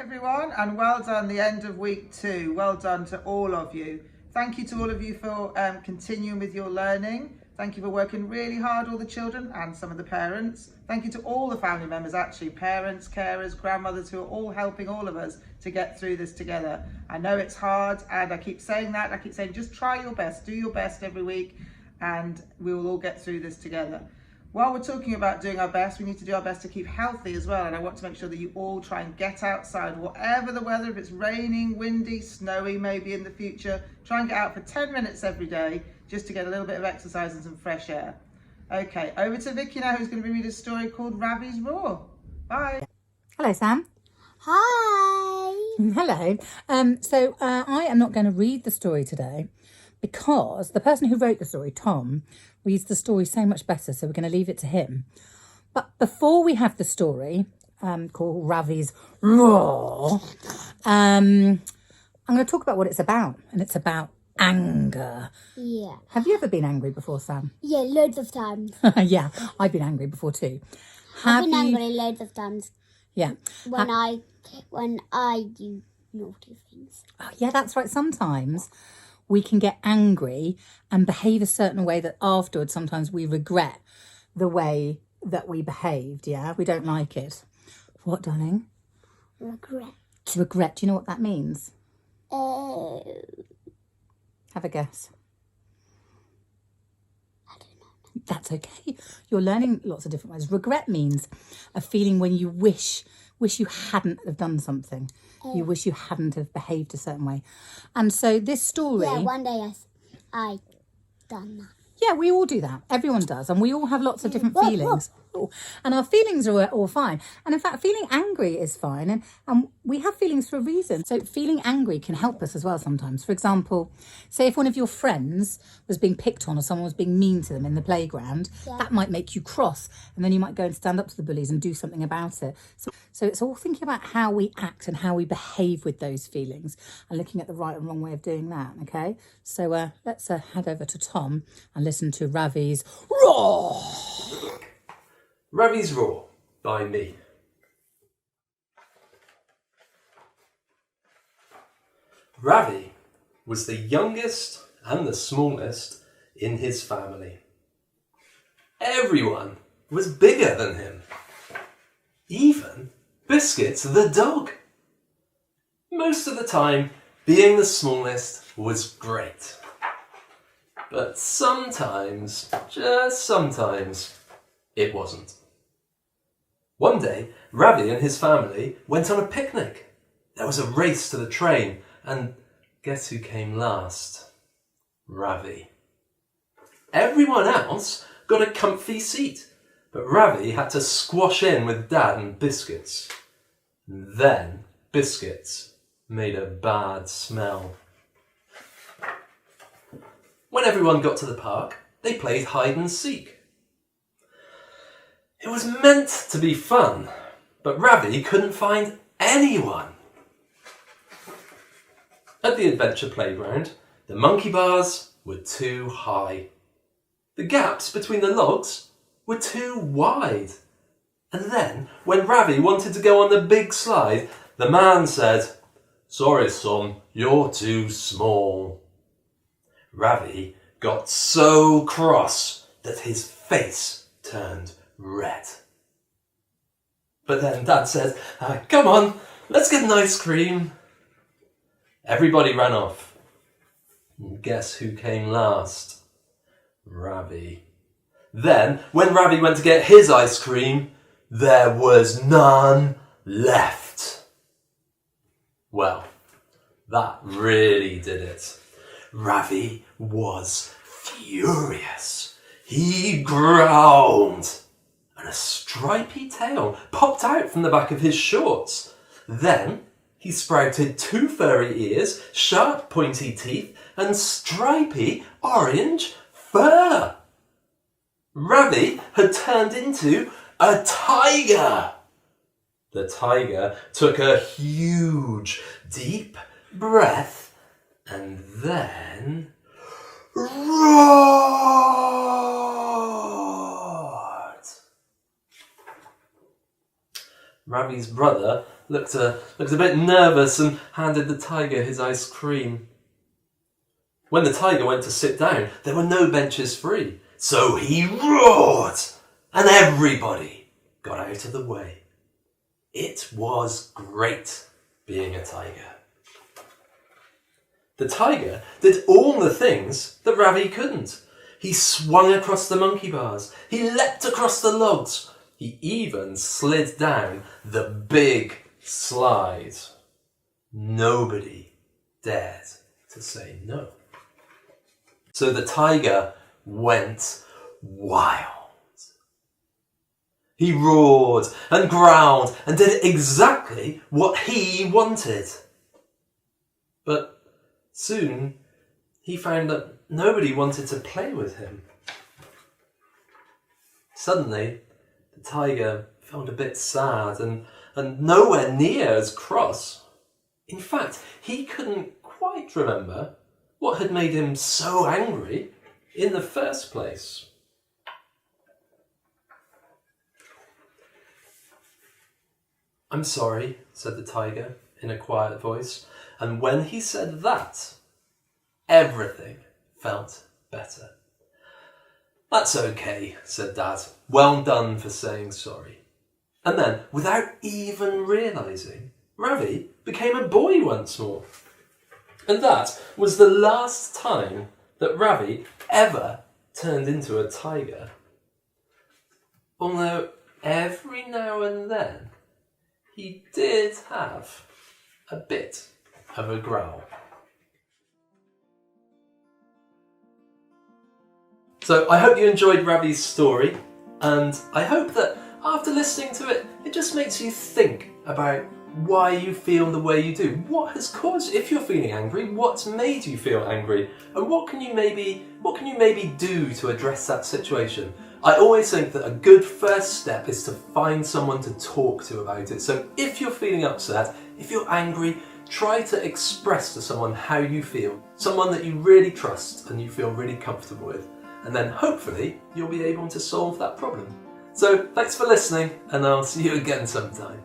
everyone, and well done, the end of week 2. Well done to all of you. Thank you to all of you for continuing with your learning. Thank you for working really hard, all the children and some of the parents. Thank you to all the family members, actually, parents, carers, grandmothers, who are all helping all of us to get through this together. I know it's hard, and I keep saying that. I keep saying, just try your best, do your best every week, and we will all get through this together. While we're talking about doing our best, we need to do our best to keep healthy as well. And I want to make sure that you all try and get outside, whatever the weather, if it's raining, windy, snowy, maybe in the future, try and get out for 10 minutes every day, just to get a little bit of exercise and some fresh air. Okay, over to Vicky now, who's going to be reading a story called Ravi's Roar. Bye. Hello, Sam. Hi. Hello. So I am not going to read the story today because the person who wrote the story, Tom, reads the story so much better, so we're going to leave it to him. But before we have the story called Ravi's Roar, I'm going to talk about what it's about, and it's about anger. Yeah. Have you ever been angry before, Sam? Yeah, loads of times. Yeah, I've been angry before too. I've been angry loads of times. Yeah. When I do naughty things. Oh, yeah, that's right. Sometimes we can get angry and behave a certain way that afterwards sometimes we regret the way that we behaved. Yeah, we don't like it. What, darling? Regret. Regret. Do you know what that means? Have a guess. I don't know. That's okay. You're learning lots of different ways. Regret means a feeling when you wish you hadn't have done something. You wish you hadn't have behaved a certain way. And so this story... Yeah, one day I done that. Yeah, we all do that. Everyone does. And we all have lots of different feelings. And our feelings are all fine. And in fact, feeling angry is fine. And we have feelings for a reason. So feeling angry can help us as well sometimes. For example, say if one of your friends was being picked on or someone was being mean to them in the playground, that might make you cross. And then you might go and stand up to the bullies and do something about it. So it's all thinking about how we act and how we behave with those feelings and looking at the right and wrong way of doing that, okay? So let's head over to Tom and listen to Ravi's Roar! Ravi's Roar by me. Ravi was the youngest and the smallest in his family. Everyone was bigger than him. Even Biscuits the dog. Most of the time, being the smallest was great. But sometimes, just sometimes, it wasn't. One day, Ravi and his family went on a picnic. There was a race to the train, and guess who came last? Ravi. Everyone else got a comfy seat, but Ravi had to squash in with Dad and Biscuits. Then Biscuits made a bad smell. When everyone got to the park, they played hide and seek. It was meant to be fun, but Ravi couldn't find anyone. At the adventure playground, the monkey bars were too high. The gaps between the logs were too wide. And then, when Ravi wanted to go on the big slide, the man said, "Sorry, son, you're too small." Ravi got so cross that his face turned red. But then Dad said, "Come on, let's get an ice cream." Everybody ran off. And guess who came last? Ravi. Then, when Ravi went to get his ice cream, there was none left. Well, that really did it. Ravi was furious. He growled, and a stripy tail popped out from the back of his shorts. Then he sprouted 2 furry ears, sharp pointy teeth, and stripy orange fur. Ravi had turned into a tiger. The tiger took a huge, deep breath and then roared. Ravi's brother looked a bit nervous and handed the tiger his ice cream. When the tiger went to sit down, there were no benches free, so he roared, and everybody got out of the way. It was great being a tiger. The tiger did all the things that Ravi couldn't. He swung across the monkey bars. He leapt across the logs. He even slid down the big slide. Nobody dared to say no. So the tiger went wild. He roared and growled and did exactly what he wanted. But soon he found that nobody wanted to play with him. Suddenly, the tiger felt a bit sad and nowhere near as cross. In fact, he couldn't quite remember what had made him so angry in the first place. "I'm sorry," said the tiger in a quiet voice, and when he said that, everything felt better. "That's okay," said Dad. "Well done for saying sorry." And then, without even realising, Ravi became a boy once more. And that was the last time that Ravi ever turned into a tiger. Although every now and then he did have a bit of a growl. So I hope you enjoyed Ravi's story, and I hope that after listening to it, it just makes you think about why you feel the way you do. What has caused, if you're feeling angry, what's made you feel angry? And what can you maybe do to address that situation? I always think that a good first step is to find someone to talk to about it. So if you're feeling upset, if you're angry, try to express to someone how you feel. Someone that you really trust and you feel really comfortable with. And then hopefully you'll be able to solve that problem. So thanks for listening, and I'll see you again sometime.